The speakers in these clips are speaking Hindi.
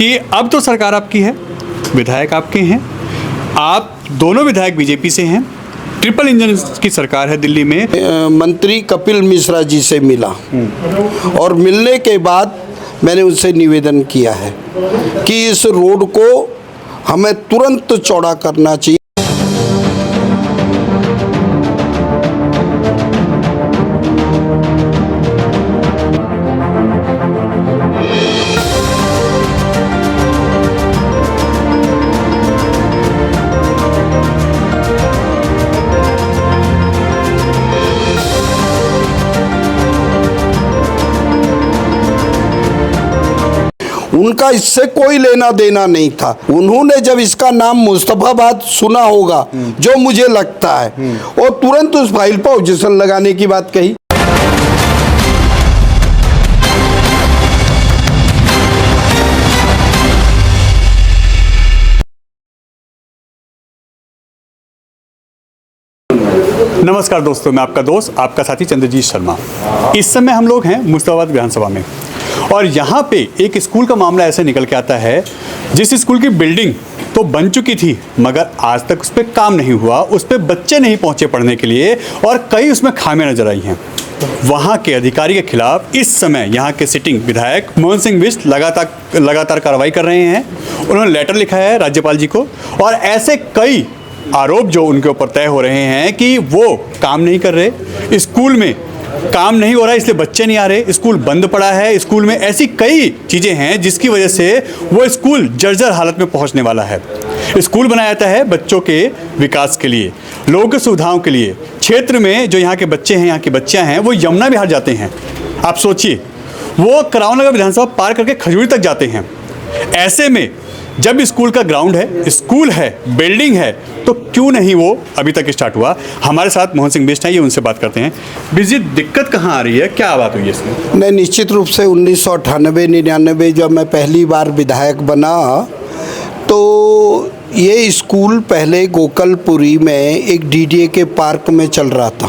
कि अब तो सरकार आपकी है, विधायक आपके हैं, आप दोनों विधायक बीजेपी से हैं, ट्रिपल इंजन की सरकार है दिल्ली में। मंत्री कपिल मिश्रा जी से मिला और मिलने के बाद मैंने उनसे निवेदन किया है कि इस रोड को हमें तुरंत चौड़ा करना चाहिए। उनका इससे कोई लेना देना नहीं था। उन्होंने जब इसका नाम मुस्तफाबाद सुना होगा, जो मुझे लगता है, और तुरंत उस फाइल पर ऑब्जेक्शन लगाने की बात कही। नमस्कार दोस्तों, मैं आपका दोस्त, आपका साथी चंद्रजीत शर्मा। इस समय हम लोग हैं मुस्तफाबाद विधानसभा में और यहाँ पे एक स्कूल का मामला ऐसे निकल के आता है जिस स्कूल की बिल्डिंग तो बन चुकी थी मगर आज तक उस पर काम नहीं हुआ, उस पर बच्चे नहीं पहुँचे पढ़ने के लिए और कई उसमें खामियां नजर आई हैं। वहाँ के अधिकारी के खिलाफ इस समय यहाँ के सिटिंग विधायक मोहन सिंह बिष्ट लगातार कार्रवाई कर रहे हैं। उन्होंने लेटर लिखा है राज्यपाल जी को और ऐसे कई आरोप जो उनके ऊपर तय हो रहे हैं कि वो काम नहीं कर रहे, स्कूल में काम नहीं हो रहा है इसलिए बच्चे नहीं आ रहे, स्कूल बंद पड़ा है, स्कूल में ऐसी कई चीज़ें हैं जिसकी वजह से वो स्कूल जर्जर हालत में पहुंचने वाला है। स्कूल बनाया जाता है बच्चों के विकास के लिए, लोगों की सुविधाओं के लिए। क्षेत्र में जो यहाँ के बच्चे हैं, यहाँ की बच्चियाँ हैं, वो यमुना विहार जाते हैं। आप सोचिए, वो करावन नगर विधानसभा पार करके खजूरी तक जाते हैं। ऐसे में जब स्कूल का ग्राउंड है, स्कूल है, बिल्डिंग है, तो क्यों नहीं वो अभी तक स्टार्ट हुआ। हमारे साथ मोहन सिंह बिष्ट हैं, ये उनसे बात करते हैं। बिष्ट जी, दिक्कत कहाँ आ रही है, क्या बात हुई है इसमें? नहीं, निश्चित रूप से 1998-99 जब मैं पहली बार विधायक बना तो ये स्कूल पहले गोकलपुरी में एक डीडीए के पार्क में चल रहा था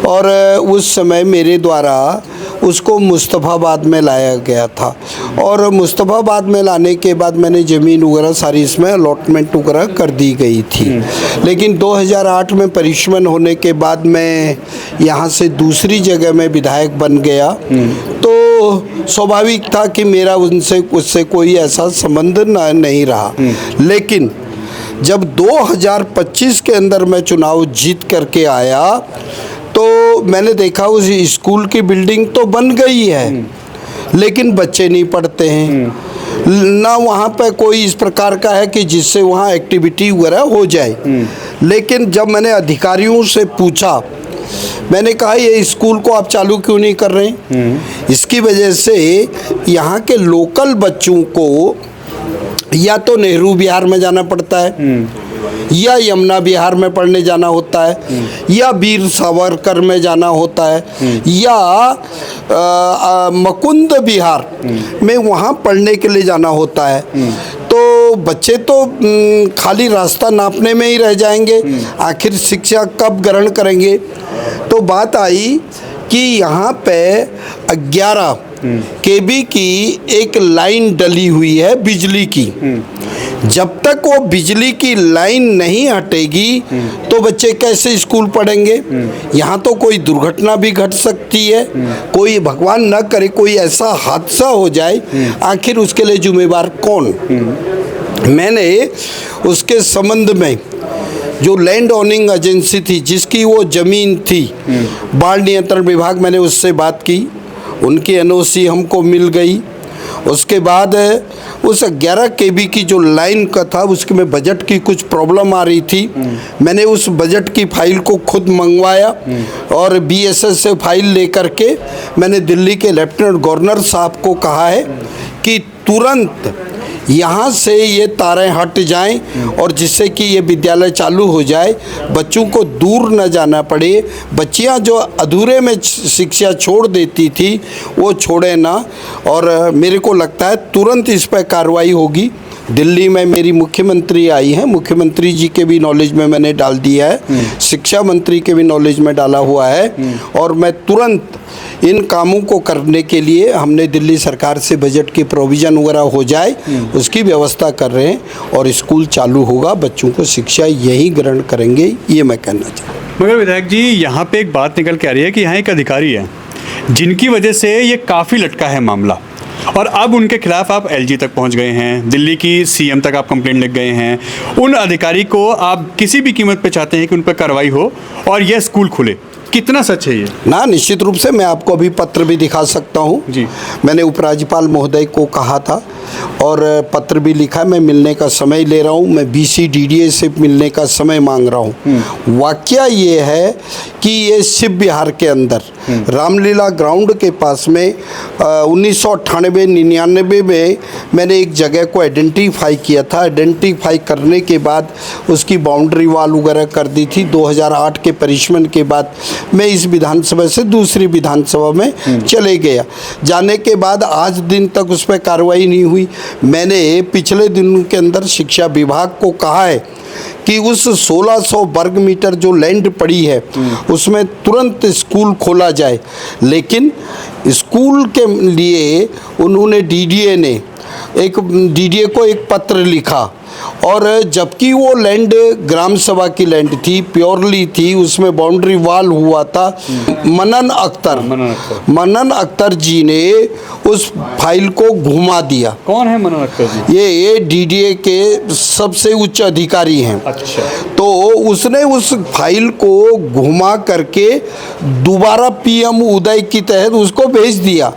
और उस समय मेरे द्वारा उसको मुस्तफाबाद में लाया गया था और मुस्तफाबाद में लाने के बाद मैंने ज़मीन वगैरह सारी इसमें अलॉटमेंट वगैरह कर दी गई थी। लेकिन 2008 में परिश्रम होने के बाद मैं यहाँ से दूसरी जगह में विधायक बन गया तो स्वाभाविक था कि मेरा उससे कोई ऐसा संबंध नहीं रहा। लेकिन जब 2025 के अंदर मैं चुनाव जीत करके आया तो मैंने देखा उस स्कूल की बिल्डिंग तो बन गई है लेकिन बच्चे नहीं पढ़ते हैं, ना वहाँ पे कोई इस प्रकार का है कि जिससे वहाँ एक्टिविटी वगैरह हो जाए। लेकिन जब मैंने अधिकारियों से पूछा, मैंने कहा ये स्कूल को आप चालू क्यों नहीं कर रहे हैं? इसकी वजह से यहाँ के लोकल बच्चों को या तो नेहरू विहार में जाना पड़ता है या यमुना विहार में पढ़ने जाना होता है या वीर सावरकर में जाना होता है या मुकुंद विहार में वहाँ पढ़ने के लिए जाना होता है। तो बच्चे तो खाली रास्ता नापने में ही रह जाएंगे, आखिर शिक्षा कब ग्रहण करेंगे। तो बात आई कि यहाँ पे 11 केबी की एक लाइन डली हुई है बिजली की। जब तक वो बिजली की लाइन नहीं हटेगी तो बच्चे कैसे स्कूल पढ़ेंगे। यहाँ तो कोई दुर्घटना भी घट सकती है, कोई भगवान न करे कोई ऐसा हादसा हो जाए, आखिर उसके लिए जिम्मेवार कौन। मैंने उसके संबंध में जो लैंड ओनिंग एजेंसी थी जिसकी वो ज़मीन थी, बाढ़ नियंत्रण विभाग, मैंने उससे बात की, उनकी एनओसी हमको मिल गई। उसके बाद उस 11 केबी की जो लाइन का था उसके में बजट की कुछ प्रॉब्लम आ रही थी। मैंने उस बजट की फाइल को खुद मंगवाया और बीएसएस से फाइल लेकर के मैंने दिल्ली के लेफ्टिनेंट गवर्नर साहब को कहा है कि तुरंत यहाँ से ये तारें हट जाएं और जिससे कि ये विद्यालय चालू हो जाए, बच्चों को दूर न जाना पड़े। बच्चियाँ जो अधूरे में शिक्षा छोड़ देती थी वो छोड़े ना, और मेरे को लगता है तुरंत इस पर कार्रवाई होगी। दिल्ली में मेरी मुख्यमंत्री आई हैं, मुख्यमंत्री जी के भी नॉलेज में मैंने डाल दिया है, शिक्षा मंत्री के भी नॉलेज में डाला हुआ है और मैं तुरंत इन कामों को करने के लिए हमने दिल्ली सरकार से बजट की प्रोविज़न वगैरह हो जाए उसकी व्यवस्था कर रहे हैं और स्कूल चालू होगा, बच्चों को शिक्षा यही ग्रहण करेंगे, ये मैं कहना चाहता हूँ। मगर विधायक जी, यहाँ पे एक बात निकल के आ रही है कि यहाँ एक अधिकारी है जिनकी वजह से ये काफ़ी लटका है मामला, और अब उनके खिलाफ आप एलजी तक पहुंच गए हैं, दिल्ली की सीएम तक आप कंप्लेंट लिख गए हैं। उन अधिकारी को आप किसी भी कीमत पे चाहते हैं कि उन पर कार्रवाई हो और यह स्कूल खुले, कितना सच है ये? ना, निश्चित रूप से मैं आपको अभी पत्र भी दिखा सकता हूँ जी। मैंने उपराज्यपाल महोदय को कहा था और पत्र भी लिखा, मैं मिलने का समय ले रहा हूँ, मैं BCDDA से मिलने का समय मांग रहा हूँ। वाकया ये है कि ये शिव विहार के अंदर रामलीला ग्राउंड के पास में 1998-99 में मैंने एक जगह को आइडेंटिफाई किया था। आइडेंटिफाई करने के बाद उसकी बाउंड्री वॉल वगैरह कर दी थी। 2008 के परिश्रम के बाद मैं इस विधानसभा से दूसरी विधानसभा में चले गया। जाने के बाद आज दिन तक उस पर कार्रवाई नहीं हुई। मैंने पिछले दिनों के अंदर शिक्षा विभाग को कहा है कि उस 1600 वर्ग मीटर जो लैंड पड़ी है उसमें तुरंत स्कूल खोला जाए, लेकिन स्कूल के लिए उन्होंने DDA को एक पत्र लिखा और जबकि वो लैंड ग्राम सभा की लैंड थी, प्योरली थी, उसमें बाउंड्री वॉल हुआ था। मनन अख्तर जी ने उस फाइल को घुमा दिया। कौन है मनन अख्तर जी? ये DDA के सबसे उच्च अधिकारी हैं। अच्छा। तो उसने उस फाइल को घुमा करके दोबारा PM उदय की तहत उसको भेज दिया।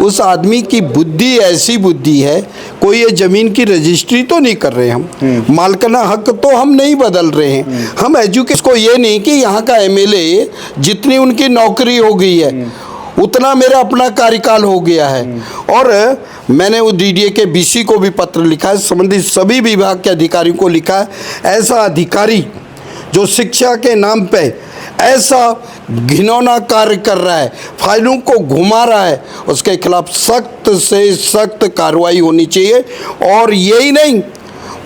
उस आदमी की बुद्धि ऐसी बुद्धि है, कोई ये जमीन की रजिस्ट्री तो नहीं कर रहे हम, मालकाना हक तो हम नहीं बदल रहे हैं, हम एजुकेशन को ये नहीं कि यहाँ का MLA जितनी उनकी नौकरी हो गई है उतना मेरा अपना कार्यकाल हो गया है। और मैंने वो DDA के BC को भी पत्र लिखा है, संबंधित सभी विभाग के अधिकारियों को लिखा है। ऐसा अधिकारी जो शिक्षा के नाम पे ऐसा घिनौना कार्य कर रहा है, फाइलों को घुमा रहा है, उसके खिलाफ सख्त से सख्त कार्रवाई होनी चाहिए। और यही नहीं,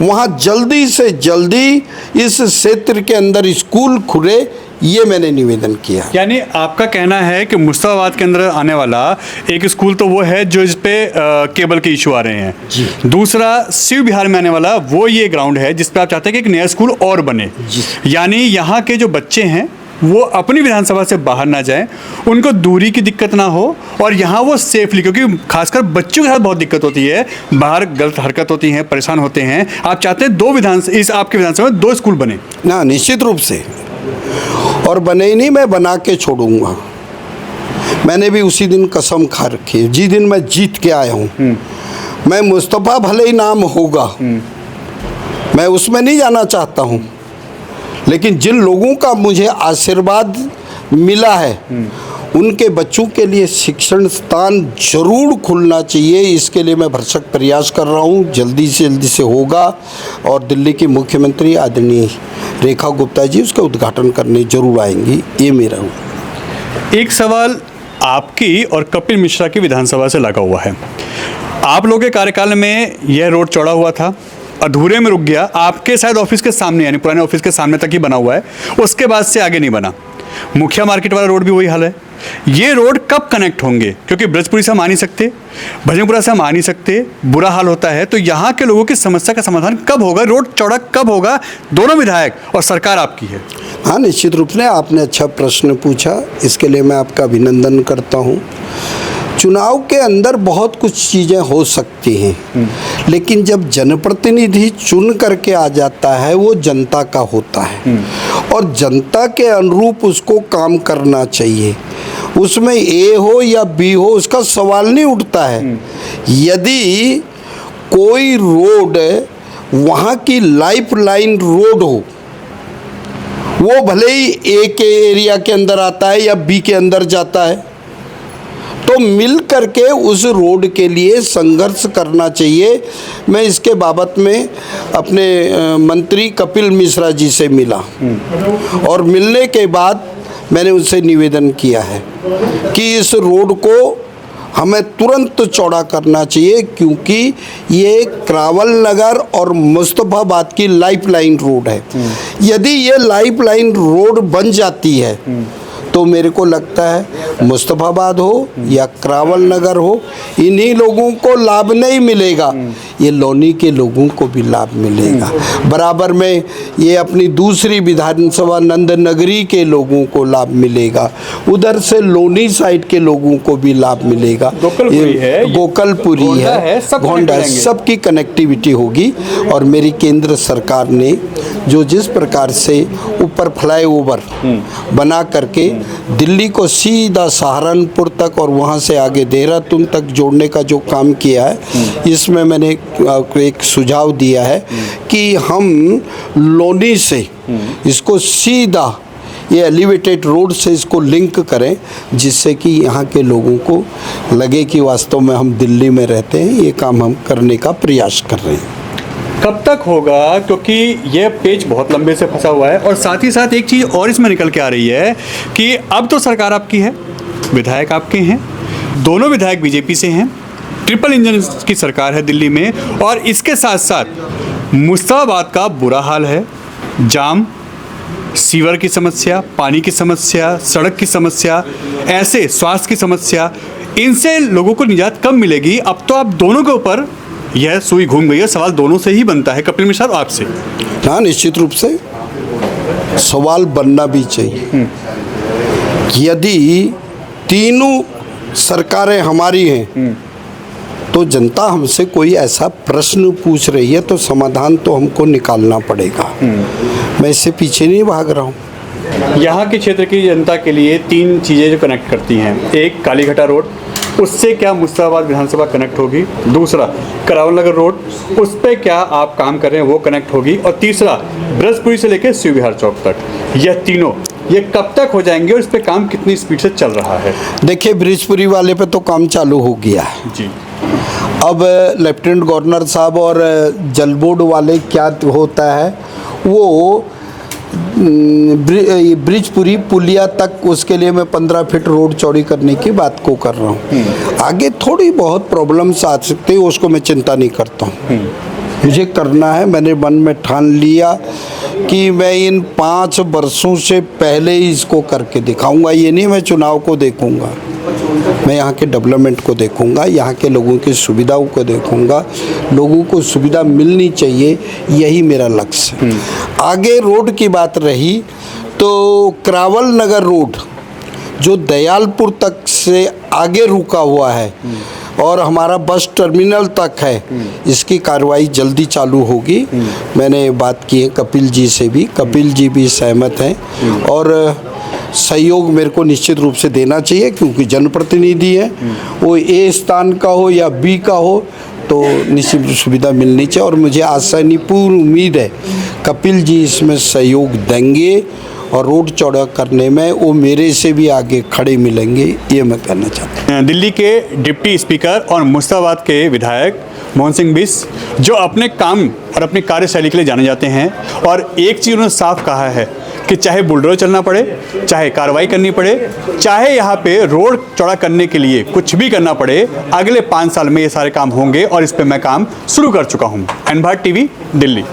वहाँ जल्दी से जल्दी इस क्षेत्र के अंदर स्कूल खुले, ये मैंने निवेदन किया। यानी आपका कहना है कि मुस्तफाबाद के अंदर आने वाला एक स्कूल तो वो है जो इस पे केबल के इशू आ रहे हैं जी। दूसरा शिव विहार में आने वाला वो ये ग्राउंड है जिस पे आप चाहते हैं कि एक नया स्कूल और बने। यानी यहाँ के जो बच्चे हैं वो अपनी विधानसभा से बाहर ना जाएं, उनको दूरी की दिक्कत ना हो और यहाँ वो सेफली, क्योंकि खासकर बच्चों के साथ बहुत दिक्कत होती है, बाहर गलत हरकत होती है, परेशान होते हैं। आप चाहते हैं इस आपके विधानसभा में 2 स्कूल बने? ना, निश्चित रूप से, और बने ही नहीं, मैं बना के छोड़ूंगा। मैंने भी उसी दिन कसम खा रखी है, जिस दिन मैं जीत के आया हूँ। मैं मुस्तफ़ा भले ही नाम होगा, मैं उसमें नहीं जाना चाहता हूँ, लेकिन जिन लोगों का मुझे आशीर्वाद मिला है उनके बच्चों के लिए शिक्षण स्थान जरूर खुलना चाहिए। इसके लिए मैं भरसक प्रयास कर रहा हूँ, जल्दी से होगा और दिल्ली की मुख्यमंत्री आदरणीय रेखा गुप्ता जी उसका उद्घाटन करने जरूर आएंगी, ये मेरा हूँ। एक सवाल आपकी और कपिल मिश्रा की विधानसभा से लगा हुआ है। आप लोगों के कार्यकाल में यह रोड चौड़ा हुआ था, अधूरे में रुक गया, आपके शायद ऑफिस के सामने यानी पुराने ऑफिस के सामने तक ही बना हुआ है, उसके बाद से आगे नहीं बना। मुखिया मार्केट वाला रोड भी वही हाल है। ये रोड कब कनेक्ट होंगे? क्योंकि ब्रजपुरी से हम आ नहीं सकते, भजनपुरा से हम आ नहीं सकते, बुरा हाल होता है। तो यहाँ के लोगों की समस्या का समाधान कब होगा? रोड चौड़ा कब होगा? दोनों विधायक और सरकार आपकी है। हाँ, निश्चित रूप से आपने अच्छा प्रश्न पूछा, इसके लिए मैं आपका अभिनंदन करता हूँ। चुनाव के अंदर बहुत कुछ चीज़ें हो सकती हैं, लेकिन जब जनप्रतिनिधि चुन करके आ जाता है वो जनता का होता है और जनता के अनुरूप उसको काम करना चाहिए। उसमें A हो या B हो उसका सवाल नहीं उठता है। यदि कोई रोड वहाँ की लाइफ लाइन रोड हो, वो भले ही A के एरिया के अंदर आता है या B के अंदर जाता है, तो मिल करके उस रोड के लिए संघर्ष करना चाहिए। मैं इसके बाबत में अपने मंत्री कपिल मिश्रा जी से मिला और मिलने के बाद मैंने उनसे निवेदन किया है कि इस रोड को हमें तुरंत चौड़ा करना चाहिए, क्योंकि ये क्रावल नगर और मुस्तफ़ाबाद की लाइफलाइन रोड है। यदि ये लाइफलाइन रोड बन जाती है तो मेरे को लगता है मुस्तफ़ाबाद हो या क्रावल नगर हो, इन्हीं लोगों को लाभ नहीं मिलेगा, ये लोनी के लोगों को भी लाभ मिलेगा। बराबर में ये अपनी दूसरी विधानसभा नंद नगरी के लोगों को लाभ मिलेगा, उधर से लोनी साइड के लोगों को भी लाभ मिलेगा। गोकलपुरी है, गोंडा, सबकी कनेक्टिविटी होगी। और मेरी केंद्र सरकार ने जो जिस प्रकार से ऊपर फ्लाईओवर बना करके दिल्ली को सीधा सहारनपुर तक और वहाँ से आगे देहरादून तक जोड़ने का जो काम किया है, इसमें मैंने एक सुझाव दिया है कि हम लोनी से इसको सीधा ये एलिवेटेड रोड से इसको लिंक करें, जिससे कि यहाँ के लोगों को लगे कि वास्तव में हम दिल्ली में रहते हैं। ये काम हम करने का प्रयास कर रहे हैं। कब तक होगा, क्योंकि ये पेज बहुत लंबे से फंसा हुआ है। और साथ ही साथ एक चीज़ और इसमें निकल के आ रही है कि अब तो सरकार आपकी है, विधायक आपके हैं, दोनों विधायक बीजेपी से हैं, ट्रिपल इंजन की सरकार है दिल्ली में, और इसके साथ साथ मुस्तफ़ाबाद का बुरा हाल है। जाम, सीवर की समस्या, पानी की समस्या, सड़क की समस्या, ऐसे स्वास्थ्य की समस्या, इनसे लोगों को निजात कब मिलेगी? अब तो आप दोनों के ऊपर यह सुई घूम गई है। सवाल दोनों से ही बनता है, कपिल मिश्रा आपसे। हाँ, निश्चित रूप से सवाल बनना भी चाहिए। यदि तीनों सरकारें हमारी हैं तो जनता हमसे कोई ऐसा प्रश्न पूछ रही है तो समाधान तो हमको निकालना पड़ेगा। मैं इससे पीछे नहीं भाग रहा हूँ। यहाँ के क्षेत्र की जनता के लिए तीन चीज़ें जो कनेक्ट करती हैं, एक कालीघाटा रोड, उससे क्या मुस्तफ़ाबाद विधानसभा कनेक्ट होगी, दूसरा करावल नगर रोड, उस पर क्या आप काम कर रहे हैं वो कनेक्ट होगी, और तीसरा ब्रजपुरी से लेकर शिव विहार चौक तक। यह तीनों ये कब तक हो जाएंगे और इस पर काम कितनी स्पीड से चल रहा है? देखिए, ब्रिजपुरी वाले पे तो काम चालू हो गया है जी। अब लेफ्टिनेंट गवर्नर साहब और जल बोर्ड वाले क्या होता है, वो ब्रिजपुरी पुलिया तक, उसके लिए मैं 15 फीट रोड चौड़ी करने की बात को कर रहा हूँ। आगे थोड़ी बहुत प्रॉब्लम्स आ सकती है, उसको मैं चिंता नहीं करता हूँ। मुझे करना है, मैंने मन में ठान लिया कि मैं इन 5 वर्षों से पहले ही इसको करके दिखाऊंगा। ये नहीं मैं चुनाव को देखूंगा, मैं यहाँ के डेवलपमेंट को देखूंगा, यहाँ के लोगों की सुविधाओं को देखूंगा। लोगों को सुविधा मिलनी चाहिए, यही मेरा लक्ष्य है। आगे रोड की बात रही तो क्रावल नगर रोड जो दयालपुर तक से आगे रुका हुआ है और हमारा बस टर्मिनल तक है, इसकी कार्रवाई जल्दी चालू होगी। मैंने बात की है कपिल जी से भी, कपिल जी भी सहमत हैं और सहयोग मेरे को निश्चित रूप से देना चाहिए, क्योंकि जनप्रतिनिधि है, वो ए स्थान का हो या बी का हो तो निश्चित सुविधा मिलनी चाहिए। और मुझे आशा नहीं, पूरी उम्मीद है कपिल जी इसमें सहयोग देंगे और रोड चौड़ा करने में वो मेरे से भी आगे खड़े मिलेंगे, ये मैं कहना चाहता हूँ। दिल्ली के डिप्टी स्पीकर और मुस्तफ़ाबाद के विधायक मोहन सिंह बिष्ट, जो अपने काम और अपनी कार्यशैली के लिए जाने जाते हैं, और एक चीज़ उन्होंने साफ कहा है कि चाहे बुलडोजर चलना पड़े, चाहे कार्रवाई करनी पड़े, चाहे यहाँ पे रोड चौड़ा करने के लिए कुछ भी करना पड़े, अगले 5 साल में ये सारे काम होंगे और इस पे मैं काम शुरू कर चुका हूँ। N Bharat TV, Delhi.